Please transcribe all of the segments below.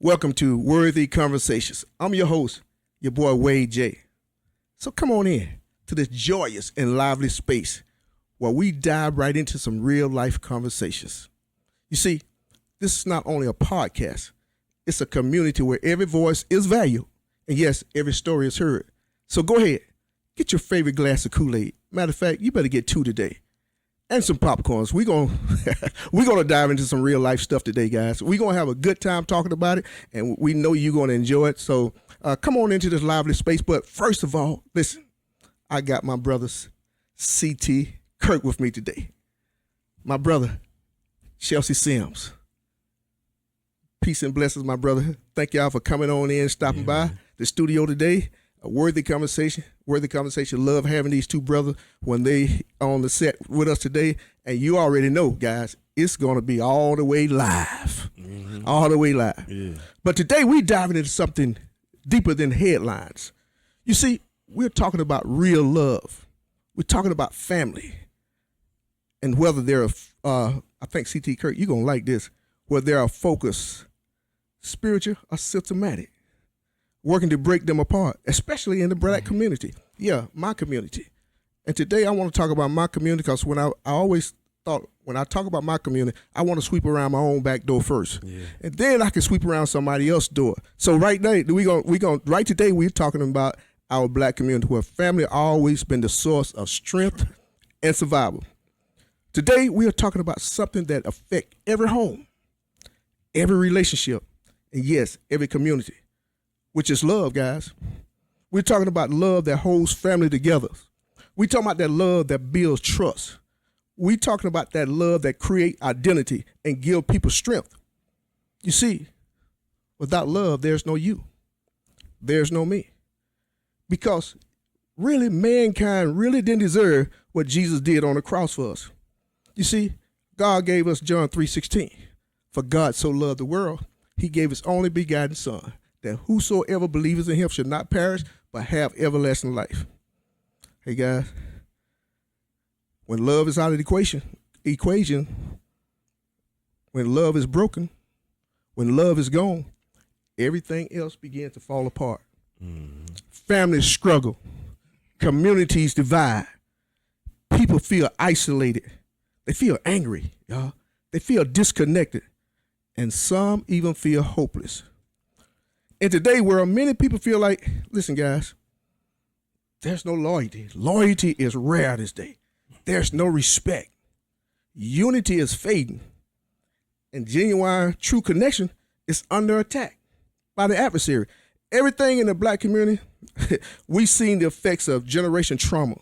Welcome to Worthy Conversations. I'm your host, your boy Wade J. So come on in to this joyous and lively space where we dive right into some real life conversations. You see, this is not only a podcast, it's a community where every voice is valued and yes, every story is heard. So go ahead, get your favorite glass of Kool-Aid. Matter of fact, you better get two today. And some popcorns. We're gonna dive into some real life stuff today, guys. We're gonna have a good time talking about it, and we know you're gonna enjoy it. So come on into this lively space. But first of all, listen, I got my brothers CT Kirk with me today. My brother Chelsea Sims. Peace and blessings, my brother. Thank y'all for coming on in, stopping by the studio today. A worthy conversation. Love having these two brothers when they on the set with us today. And you already know, guys, it's going to be all the way live. All the way live. Yeah. But today we diving into something deeper than headlines. You see, we're talking about real love. We're talking about family. And whether they're, I think CT Kirk, you're going to like this, whether they're focused, spiritual, or systematic. Working to break them apart, especially in the black community. Yeah, my community. And today I want to talk about my community because when I always thought when I talk about my community, I want to sweep around my own back door first. Yeah. And then I can sweep around somebody else's door. So right now, right today we're talking about our black community where family always been the source of strength and survival. Today we are talking about something that affects every home, every relationship, and yes, every community. Which is love, guys. We're talking about love that holds family together. We're talking about that love that builds trust. We're talking about that love that creates identity and give people strength. You see, without love, there's no you. There's no me. Because really, mankind really didn't deserve what Jesus did on the cross for us. You see, God gave us John 3:16. For God so loved the world, he gave his only begotten son, that whosoever believes in him should not perish, but have everlasting life. Hey guys, when love is out of the equation, when love is broken, when love is gone, everything else begins to fall apart. Families struggle, communities divide, people feel isolated, they feel angry, y'all. They feel disconnected, and some even feel hopeless. In today's world, many people feel like, listen, guys, there's no loyalty. Loyalty is rare this day. There's no respect. Unity is fading. And genuine, true connection is under attack by the adversary. Everything in the black community, we've seen the effects of generation trauma.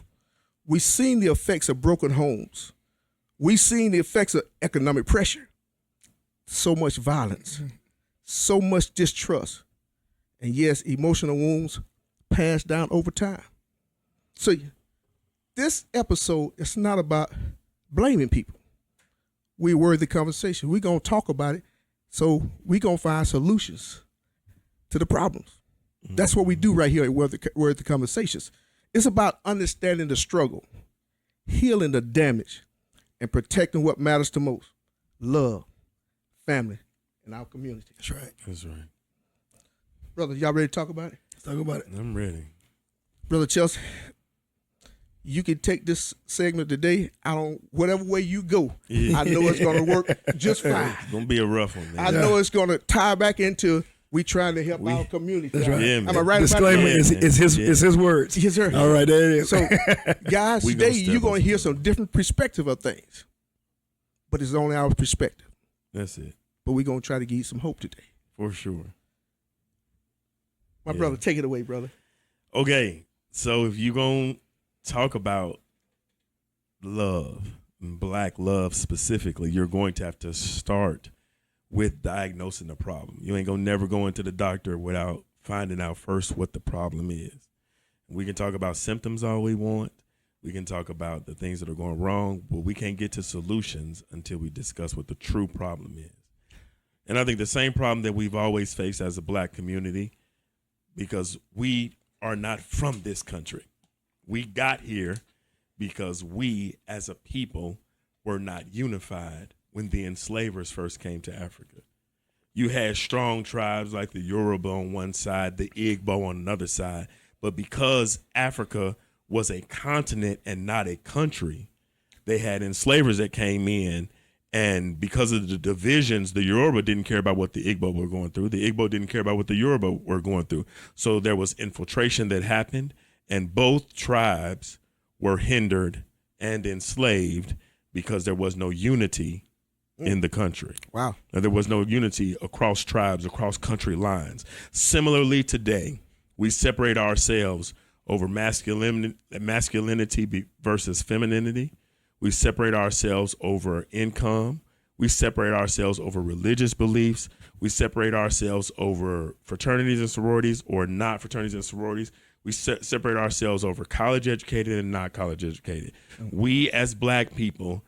We've seen the effects of broken homes. We've seen the effects of economic pressure. So much violence, so much distrust. And yes, emotional wounds passed down over time. So this episode is not about blaming people. We're worthy conversation. We're going to talk about it. So we're going to find solutions to the problems. That's what we do right here at Worthy Conversations. It's about understanding the struggle, healing the damage, and protecting what matters the most. Love, family, and our community. That's right. That's right. Brother, y'all ready to talk about it? Let's talk about it. I'm ready. Brother Chelsea, you can take this segment today whatever way you go. Yeah. I know it's going to work just fine. It's going to be a rough one, man. I know it's going to tie back into we trying to help our community. That's right. Yeah, am I right Disclaimer about that? is his words. Yes, sir. All right, there it is. So, guys, today you're going to hear some different perspective of things. But it's only our perspective. That's it. But we're going to try to give you some hope today. For sure. My brother, take it away, brother. Okay, so if you're going to talk about love, and black love specifically, you're going to have to start with diagnosing the problem. You ain't going to never go into the doctor without finding out first what the problem is. We can talk about symptoms all we want. We can talk about the things that are going wrong, but we can't get to solutions until we discuss what the true problem is. And I think the same problem that we've always faced as a black community, because we are not from this country. We got here because we as a people were not unified when the enslavers first came to Africa. You had strong tribes like the Yoruba on one side, the Igbo on another side. But because Africa was a continent and not a country, they had enslavers that came in. And because of the divisions, the Yoruba didn't care about what the Igbo were going through. The Igbo didn't care about what the Yoruba were going through. So there was infiltration that happened, and both tribes were hindered and enslaved because there was no unity in the country. Wow. And there was no unity across tribes, across country lines. Similarly, today, we separate ourselves over masculinity versus femininity. We separate ourselves over income. We separate ourselves over religious beliefs. We separate ourselves over fraternities and sororities or not fraternities and sororities. We separate ourselves over college educated and not college educated. We as black people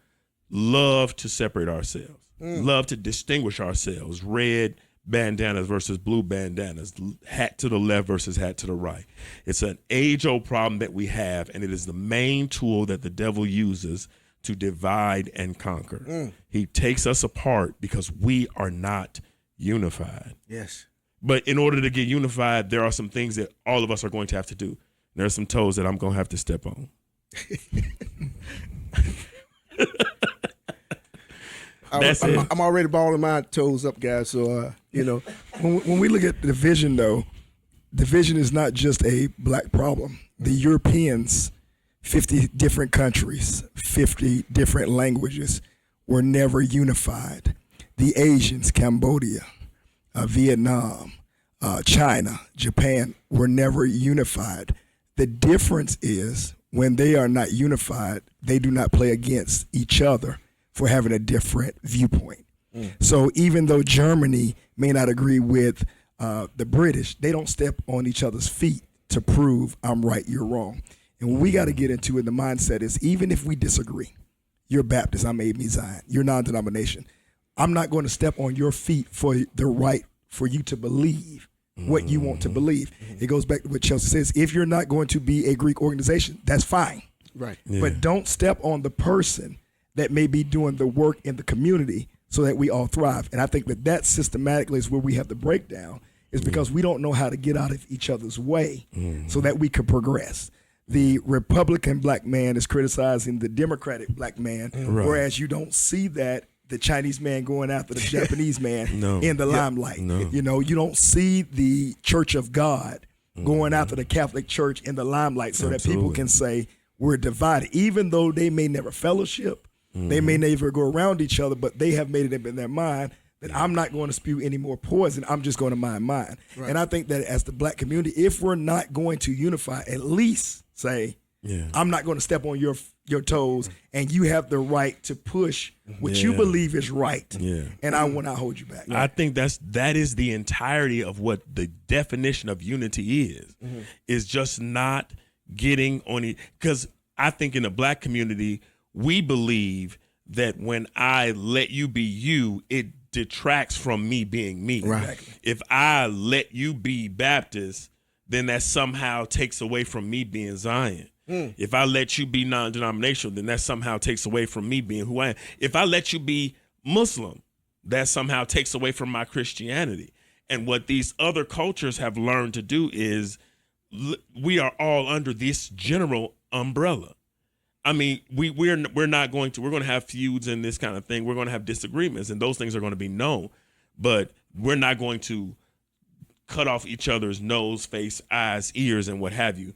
love to separate ourselves, love to distinguish ourselves. Red bandanas versus blue bandanas, hat to the left versus hat to the right. It's an age-old problem that we have, and it is the main tool that the devil uses to divide and conquer. He takes us apart because we are not unified. Yes. But in order to get unified, there are some things that all of us are going to have to do. There are some toes that I'm going to have to step on. I'm already balling my toes up, guys. So, When we look at division, though, division is not just a black problem. The Europeans, 50 different countries, 50 different languages, were never unified. The Asians, Cambodia, Vietnam, China, Japan, were never unified. The difference is when they are not unified, they do not play against each other for having a different viewpoint. So even though Germany may not agree with the British, they don't step on each other's feet to prove I'm right, you're wrong. And what we got to get into in the mindset is even if we disagree, you're Baptist, I'm A.B. Zion, you're non-denomination, I'm not going to step on your feet for the right for you to believe what you want to believe. It goes back to what Chelsea says. If you're not going to be a Greek organization, that's fine. Right. Yeah. But don't step on the person that may be doing the work in the community so that we all thrive. And I think that systematically is where we have the breakdown, is because we don't know how to get out of each other's way so that we could progress. The Republican black man is criticizing the Democratic black man, whereas you don't see that the Chinese man going after the Japanese man in the limelight. No. You don't see the Church of God going after the Catholic Church in the limelight so that people can say we're divided, even though they may never fellowship. They may never go around each other, but they have made it up in their mind that I'm not going to spew any more poison. I'm just going to mind mine. Right. And I think that as the black community, if we're not going to unify, at least say, I'm not going to step on your toes, and you have the right to push what you believe is right. And I will not hold you back. I think that is the entirety of what the definition of unity is just not getting on it. Because I think in the black community, we believe that when I let you be you, it detracts from me being me. Right. If I let you be Baptist, then that somehow takes away from me being Zion. If I let you be non-denominational, then that somehow takes away from me being who I am. If I let you be Muslim, that somehow takes away from my Christianity. And what these other cultures have learned to do is we are all under this general umbrella. I mean, we're going to have feuds and this kind of thing. We're going to have disagreements, and those things are going to be known. But we're not going to cut off each other's nose, face, eyes, ears, and what have you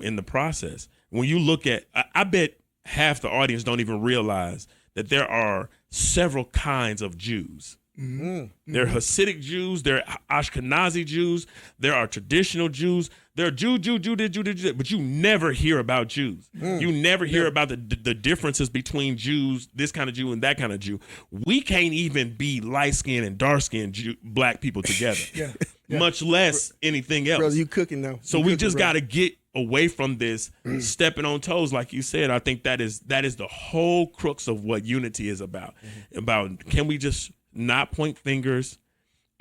in the process. When you look at, I bet half the audience don't even realize that there are several kinds of Jews. There are Hasidic Jews, there are Ashkenazi Jews, there are traditional Jews, there are Jew, but you never hear about Jews. You never hear about the differences between Jews, this kind of Jew and that kind of Jew. We can't even be light-skinned and dark-skinned black people together, much less anything else. Brother, you cooking now. So we just got to get away from this stepping on toes, like you said. I think that is the whole crux of what unity is about. About, can we just not point fingers,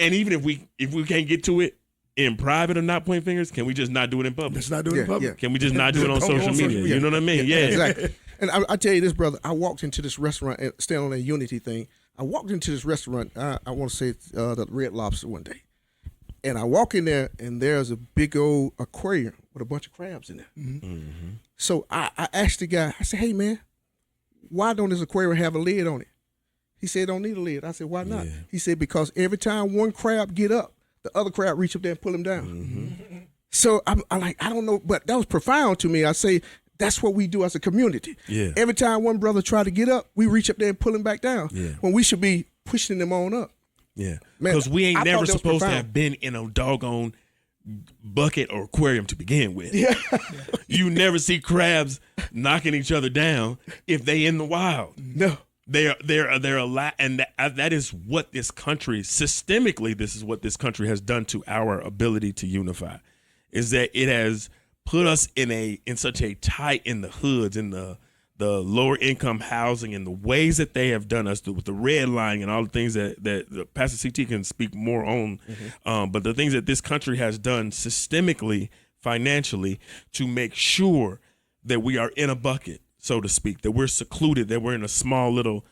and even if we can't get to it in private or not point fingers, can we just not do it in public? Let's not do it in public. Can we just not do it on social media? You know what I mean? Yeah. Exactly. And I tell you this, brother, I walked into this restaurant and staying on that unity thing. I walked into this restaurant. I want to say the Red Lobster one day, and I walk in there, and there's a big old aquarium with a bunch of crabs in there. Mm-hmm. So I asked the guy. I said, "Hey man, why don't this aquarium have a lid on it?" He said, "Don't need a lid." I said, "Why not?" Yeah. He said, "Because every time one crab get up, the other crab reach up there and pull him down." Mm-hmm. So I'm like, I don't know, but that was profound to me. I say that's what we do as a community. Yeah. Every time one brother try to get up, we reach up there and pull him back down. Yeah. When we should be pushing them on up. Yeah, Man, because we I ain't thought never that was supposed to profound. have been in a doggone bucket or aquarium to begin with. Yeah. You never see crabs knocking each other down if they in the wild. No. They're a lot, and that is what this country systemically. This is what this country has done to our ability to unify, is that it has put us in such a tight in the hoods, in the lower income housing, and the ways that they have done us with the redlining and all the things that Pastor CT can speak more on, but the things that this country has done systemically, financially, to make sure that we are in a bucket, so to speak, that we're secluded, that we're in a small little,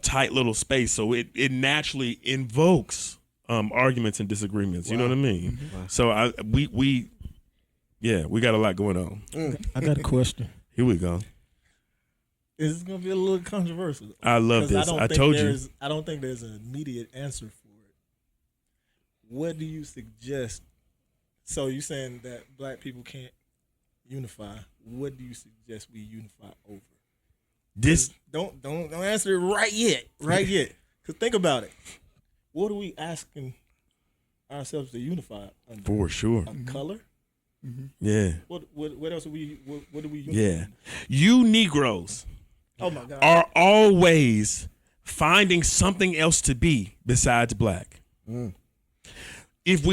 tight little space. So it naturally invokes arguments and disagreements. You know what I mean? So we got a lot going on. I got a question. Here we go. This is gonna be a little controversial. I love 'Cause this. don't I think told you. there's- I don't think there's an immediate answer for it. What do you suggest? So you saying that black people can't unify? What do you suggest we unify over? This Don't answer it right yet. Cause think about it. What are we asking ourselves to unify under? for sure. A color? Yeah. What else are we? What do we? Unify Yeah. under? You Negroes Oh my God. are always finding something else to be besides black. If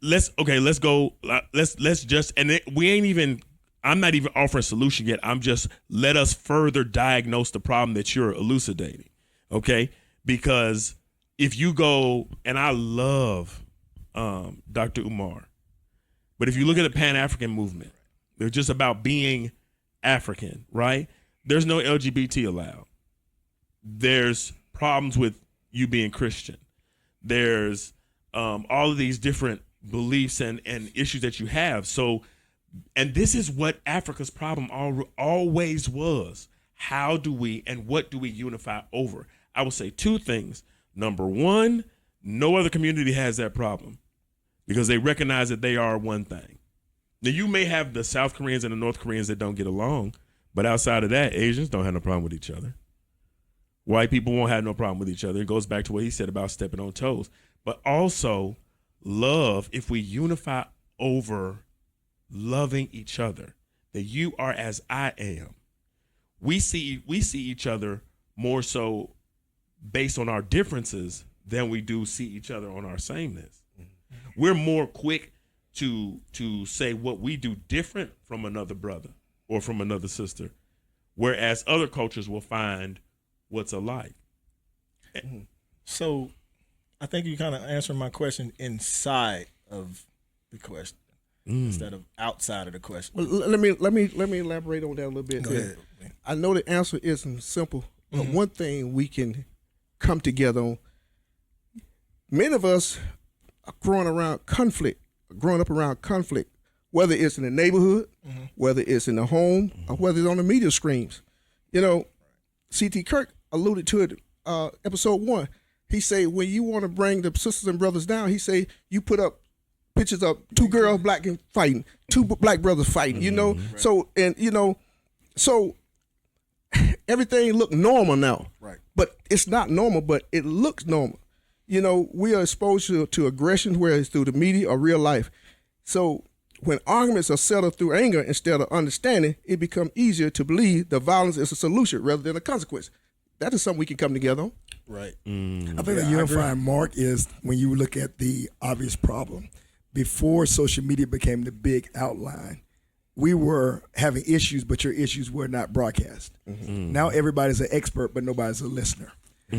let's go. Let's just, and we ain't even. I'm not even offering a solution yet. I'm just let us further diagnose the problem that you're elucidating. Okay, because if you go, and I love Dr. Umar, but if you look at the Pan-African movement, they're just about being African, right? There's no LGBT allowed. There's problems with you being Christian. There's all of these different beliefs and issues that you have. So, and this is what Africa's problem always was. How do we and what do we unify over? I will say two things. Number one, no other community has that problem because they recognize that they are one thing. Now, you may have the South Koreans and the North Koreans that don't get along, but outside of that, Asians don't have no problem with each other. White people won't have no problem with each other. It goes back to what he said about stepping on toes. But also, love, if we unify over loving each other, that you are as I am, we see each other more so based on our differences than we do see each other on our sameness. We're more quick to say what we do different from another brother or from another sister, whereas other cultures will find what's alike. So, I think you kind of answered my question inside of the question instead of outside of the question. Well, let me elaborate on that a little bit. Go there. ahead. I know the answer isn't simple, but one thing we can come together on. Many of us are growing up around conflict, whether it's in the neighborhood, whether it's in the home, or whether it's on the media screens. You know, C.T. Kirk alluded to it, episode 1. He say when you want to bring the sisters and brothers down, he say you put up pictures of two girls black and fighting, two black brothers fighting. You know, so so everything look normal now. Right. But it's not normal, but it looks normal. You know, we are exposed to aggression, whether it's through the media or real life. So when arguments are settled through anger instead of understanding, it becomes easier to believe the violence is a solution rather than a consequence. That is something we can come together on. Right. I think the unifying mark is when you look at the obvious problem. Before social media became the big outline, we were having issues, but your issues were not broadcast. Now everybody's an expert, but nobody's a listener.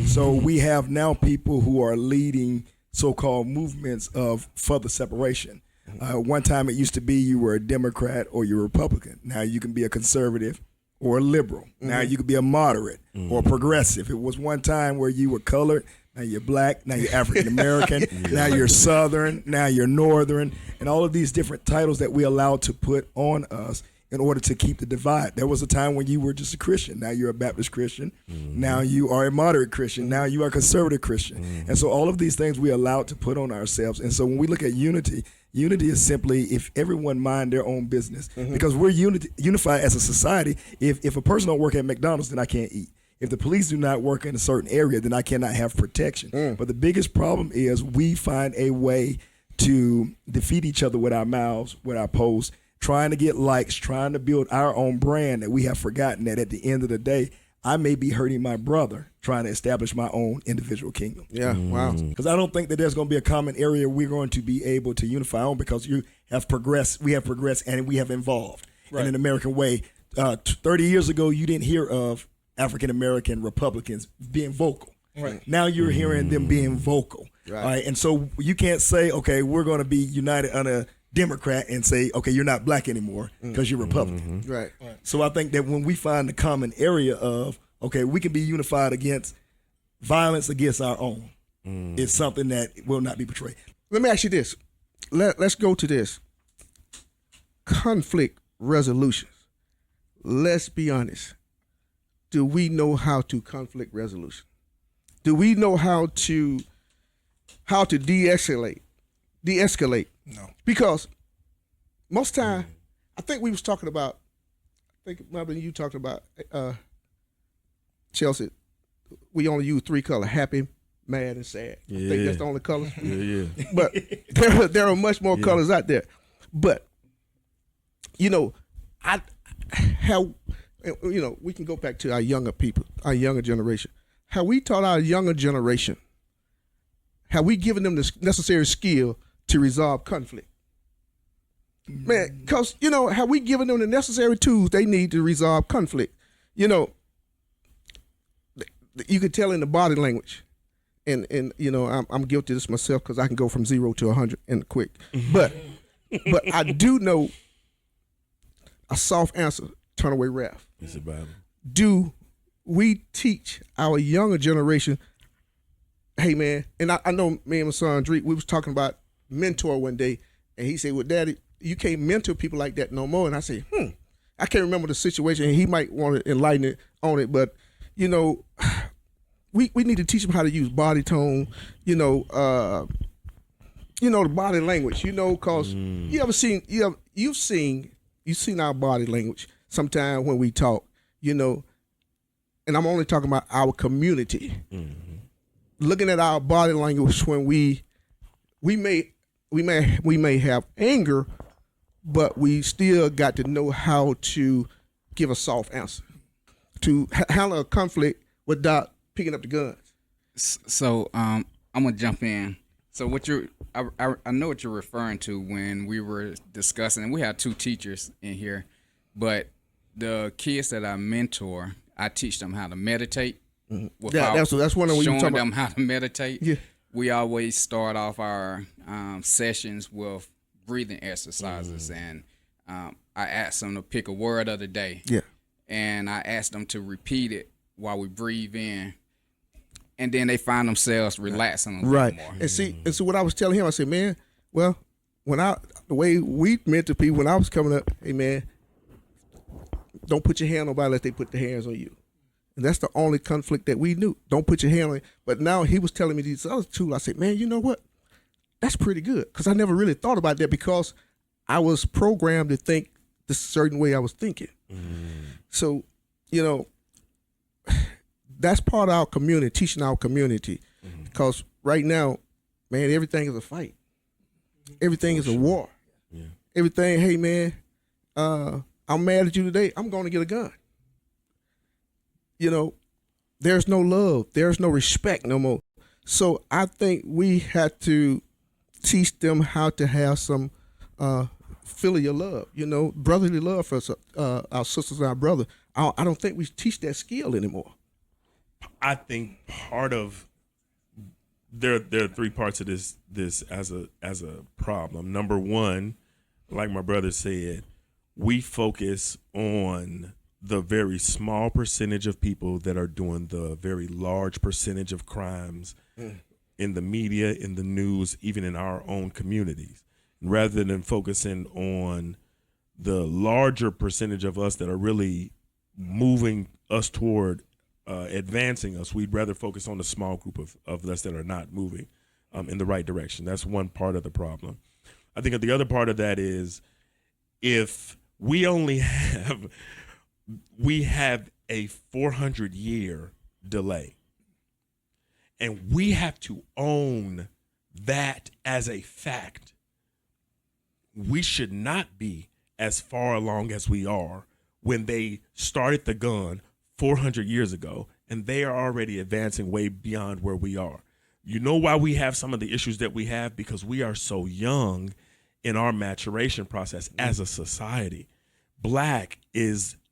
So we have now people who are leading so-called movements of further separation. One time it used to be you were a Democrat or you're a Republican. Now you can be a conservative or a liberal. Now you could be a moderate or a progressive. It was one time where you were colored. Now you're black. Now you're African American. Now you're Southern. Now you're Northern. And all of these different titles that we allowed to put on us in order to keep the divide. There was a time when you were just a Christian. Now you're a Baptist Christian. Now you are a moderate Christian. Now you are a conservative Christian. And so all of these things we allowed to put on ourselves. And so when we look at unity, unity is simply if everyone mind their own business. Because we're unified as a society. If a person don't work at McDonald's, then I can't eat. If the police do not work in a certain area, then I cannot have protection. But the biggest problem is we find a way to defeat each other with our mouths, with our posts, trying to get likes, trying to build our own brand, that we have forgotten that at the end of the day, I may be hurting my brother trying to establish my own individual kingdom. Yeah, wow. Because I don't think that there's going to be a common area we're going to be able to unify on, because we have progressed, and we have evolved in an American way. 30 years ago, you didn't hear of African-American Republicans being vocal. Right. Now you're hearing them being vocal. Right. All right. And so you can't say, okay, we're going to be united under Democrat and say, okay, you're not black anymore because you're Republican. Right. So I think that when we find the common area of, okay, we can be unified against violence against our own, it's something that will not be betrayed. Let me ask you this. Let's go to this. Conflict resolutions. Let's be honest. Do we know how to conflict resolution? Do we know how to de-escalate? No. Because most time, I think we was talking about, Marvin, you talked about Chelsea. We only use 3 colors: happy, mad, and sad. I think that's the only colors. But there are much more colors out there. But we can go back to our younger people, our younger generation. Have we taught our younger generation? Have we given them the necessary skill to resolve conflict? Man, because, have we given them the necessary tools they need to resolve conflict? You could tell in the body language. And I'm guilty of this myself because I can go from 0 to 100 and quick. But I do know a soft answer, turn away wrath. It's a Bible. Do we teach our younger generation, hey man, and I know me and my son Drake, we was talking about mentor one day, and he said, well, Daddy, you can't mentor people like that no more. And I said, I can't remember the situation, and he might want to enlighten it on it, but we need to teach them how to use body tone, the body language, because you've seen our body language sometimes when we talk, and I'm only talking about our community. Looking at our body language when we may have anger, but we still got to know how to give a soft answer, to handle a conflict without picking up the guns. So I'm gonna jump in. So I know what you're referring to when we were discussing, and we had 2 teachers in here, but the kids that I mentor, I teach them how to meditate. That's one of what you're talking about. Showing them how to meditate. Yeah. We always start off our sessions with breathing exercises, and I ask them to pick a word of the day. Yeah. And I ask them to repeat it while we breathe in, and then they find themselves relaxing a little more. And see what I was telling him, I said, man, well, the way we meant to people when I was coming up, hey man, don't put your hand on nobody unless they put their hands on you. And that's the only conflict that we knew. Don't put your hand on it. But now he was telling me these other 2. I said, man, you know what? That's pretty good. Because I never really thought about that, because I was programmed to think the certain way I was thinking. So, that's part of our community, teaching our community. Because right now, man, everything is a fight. Everything is a war. Yeah. Everything, hey man, I'm mad at you today, I'm going to get a gun. There's no love. There's no respect no more. So I think we have to teach them how to have some filial love, brotherly love for our sisters and our brothers. I don't think we teach that skill anymore. I think part of there are 3 parts of this as a problem. Number one, like my brother said, we focus on the very small percentage of people that are doing the very large percentage of crimes in the media, in the news, even in our own communities. And rather than focusing on the larger percentage of us that are really moving us toward advancing us, we'd rather focus on the small group of us that are not moving in the right direction. That's one part of the problem. I think the other part of that is if we only have a 400-year delay, and we have to own that as a fact. We should not be as far along as we are when they started the gun 400 years ago, and they are already advancing way beyond where we are. You know why we have some of the issues that we have? Because we are so young in our maturation process as a society.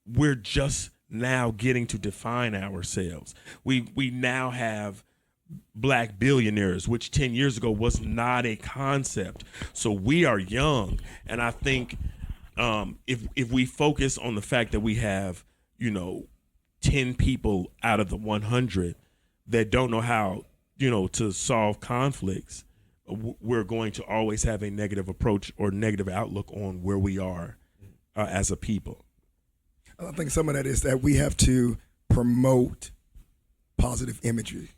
We're just now getting to define ourselves. We now have Black billionaires, which 10 years ago was not a concept. So we are young, and I think if we focus on the fact that we have 10 people out of the 100 that don't know how to solve conflicts, we're going to always have a negative approach or negative outlook on where we are as a people. I think some of that is that we have to promote positive imagery.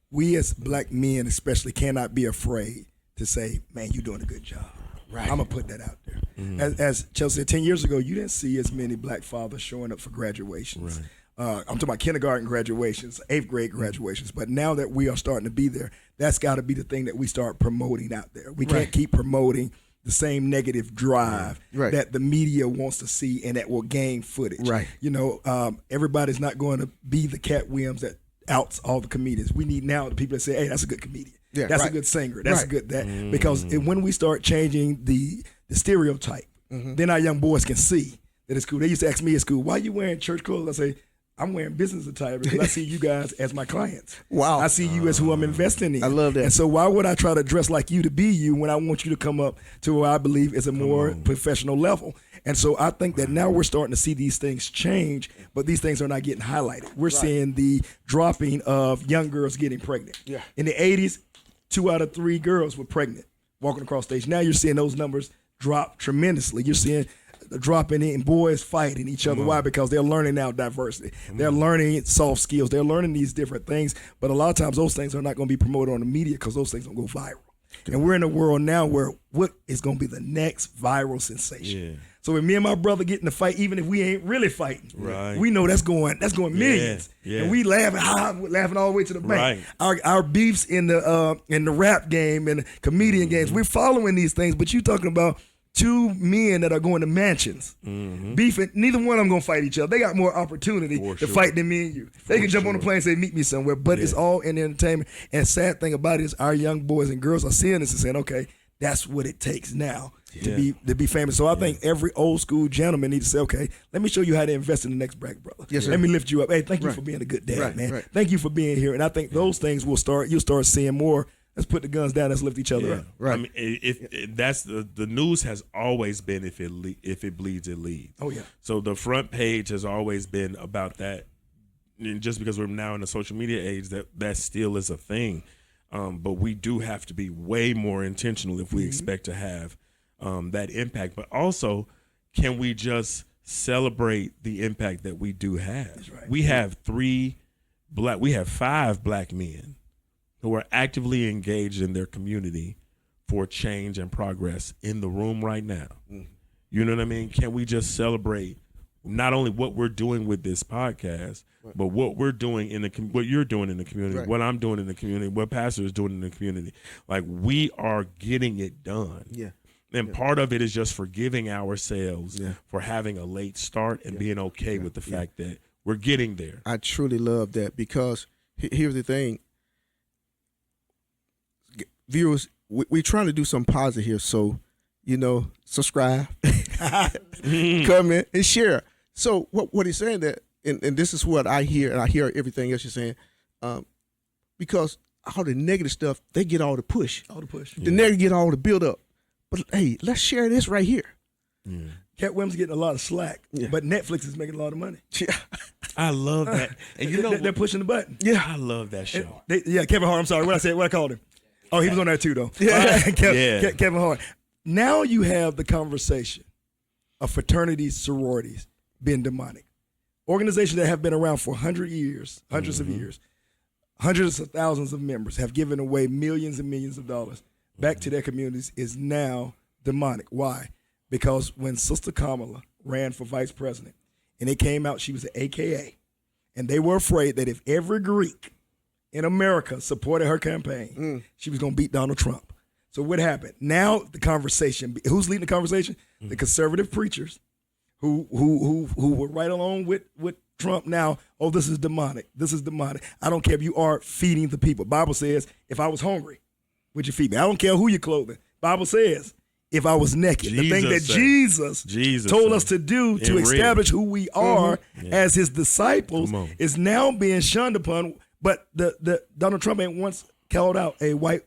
We as Black men especially cannot be afraid to say, man, you're doing a good job. Right. I'm going to put that out there. Mm-hmm. As Chelsea said, 10 years ago, you didn't see as many Black fathers showing up for graduations. Right. I'm talking about kindergarten graduations, 8th grade graduations. But now that we are starting to be there, that's got to be the thing that we start promoting out there. We can't keep promoting the same negative drive that the media wants to see and that will gain footage. Right. Everybody's not going to be the Cat Williams that outs all the comedians. We need now the people that say, hey, that's a good comedian. Yeah, that's a good singer. That's a good that. Because when we start changing the stereotype, then our young boys can see that it's cool. They used to ask me at school, why are you wearing church clothes? I say, I'm wearing business attire because I see you guys as my clients. Wow. I see you as who I'm investing in. I love that. And so why would I try to dress like you to be you when I want you to come up to where I believe is a more professional level? And so I think that now we're starting to see these things change, but these things are not getting highlighted. We're seeing the dropping of young girls getting pregnant. Yeah. In the 80s, 2 out of 3 girls were pregnant walking across stage. Now you're seeing those numbers drop tremendously. You're seeing dropping in boys fighting each other. Why? Because they're learning now diversity. They're learning soft skills. They're learning these different things. But a lot of times those things are not going to be promoted on the media because those things don't go viral. And we're in a world now where what is going to be the next viral sensation? Yeah. So when me and my brother get in a fight, even if we ain't really fighting, we know that's going millions. Yeah. And we laughing all the way to the bank. Our beefs in the rap game and the comedian games, we're following these things, but you talking about 2 men that are going to mansions, beefing. Neither one of them gonna fight each other. They got more opportunity to fight than me and you. They can jump on the plane and say, meet me somewhere, but it's all in entertainment. And sad thing about it is our young boys and girls are seeing this and saying, okay, that's what it takes now to be famous. So I think every old school gentleman needs to say, okay, let me show you how to invest in the next black brother. Yes, let me lift you up. Hey, thank you for being a good dad, man. Thank you for being here. And I think those things you'll start seeing more. Let's put the guns down. Let's lift each other up. Right. I mean, if that's the news has always been if it bleeds, it leads. Oh yeah. So the front page has always been about that. And just because we're now in the social media age, that still is a thing. But we do have to be way more intentional if we expect to have that impact. But also, can we just celebrate the impact that we do have? That's right. We have 5 black men who are actively engaged in their community for change and progress in the room right now. You know what I mean? Can we just celebrate not only what we're doing with this podcast, but what we're doing what you're doing in the community, what I'm doing in the community, what Pastor is doing in the community. Like, we are getting it done. Yeah. And part of it is just forgiving ourselves for having a late start and being okay with the fact that we're getting there. I truly love that, because here's the thing. Viewers, we're trying to do something positive here, so subscribe, comment, and share. So what he's saying that, and this is what I hear, and I hear everything else you're saying, because all the negative stuff, they get all the push, the negative get all the build up. But hey, let's share this right here. Cat Williams getting a lot of slack, Yeah. but Netflix is making a lot of money. Yeah. I love that. And you know, They're pushing the button. I love that show. Kevin Hart. I'm sorry, what I called him. Oh, he was on there too, though. Yeah. Kevin Hart. Now you have the conversation of fraternities, sororities being demonic. Organizations that have been around for 100 years, hundreds of years, hundreds of thousands of members have given away millions and millions of dollars back to their communities is now demonic. Why? Because when Sister Kamala ran for vice president and it came out she was an AKA, and they were afraid that if every Greek in America supported her campaign, she was going to beat Donald Trump. So what happened? Now the conversation, who's leading the conversation? The conservative preachers who were right along with Trump now. Oh, this is demonic. This is demonic. I don't care if you are feeding the people. Bible says, if I was hungry, would you feed me? I don't care who you're clothing. Bible says, if I was naked. The thing that Jesus told us to do to establish who we are as his disciples is now being shunned upon. But the Donald Trump ain't once called out a white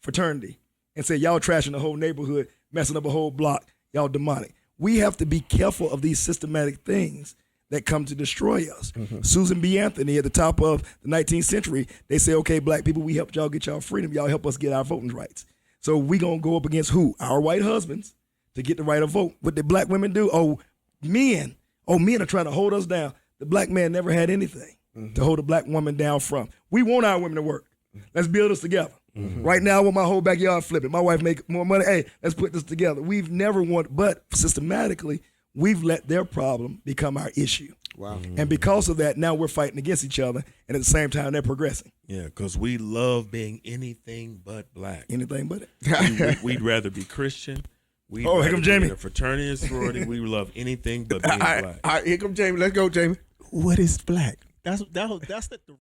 fraternity and said, y'all trashing the whole neighborhood, messing up a whole block, y'all demonic. We have to be careful of these systematic things that come to destroy us. Susan B. Anthony at the top of the 19th century, they say, okay, black people, we helped y'all get y'all freedom. Y'all help us get our voting rights. So we going to go up against who? Our white husbands to get the right to vote. What did black women do? Men are trying to hold us down. The black man never had anything to hold a black woman down from. We want our women to work. Let's build this together. Right now, I want my whole backyard flipping. My wife make more money. Hey, let's put this together. We've never wanted, but systematically, we've let their problem become our issue. Wow. And because of that, now we're fighting against each other, and at the same time, they're progressing. Yeah, because we love being anything but black. Anything but it. We'd rather be Christian. We'd here rather come be Jamie. in a fraternity and sorority. We love anything but being black. All right, here come Jamie. Let's go, Jamie. What is black? That's the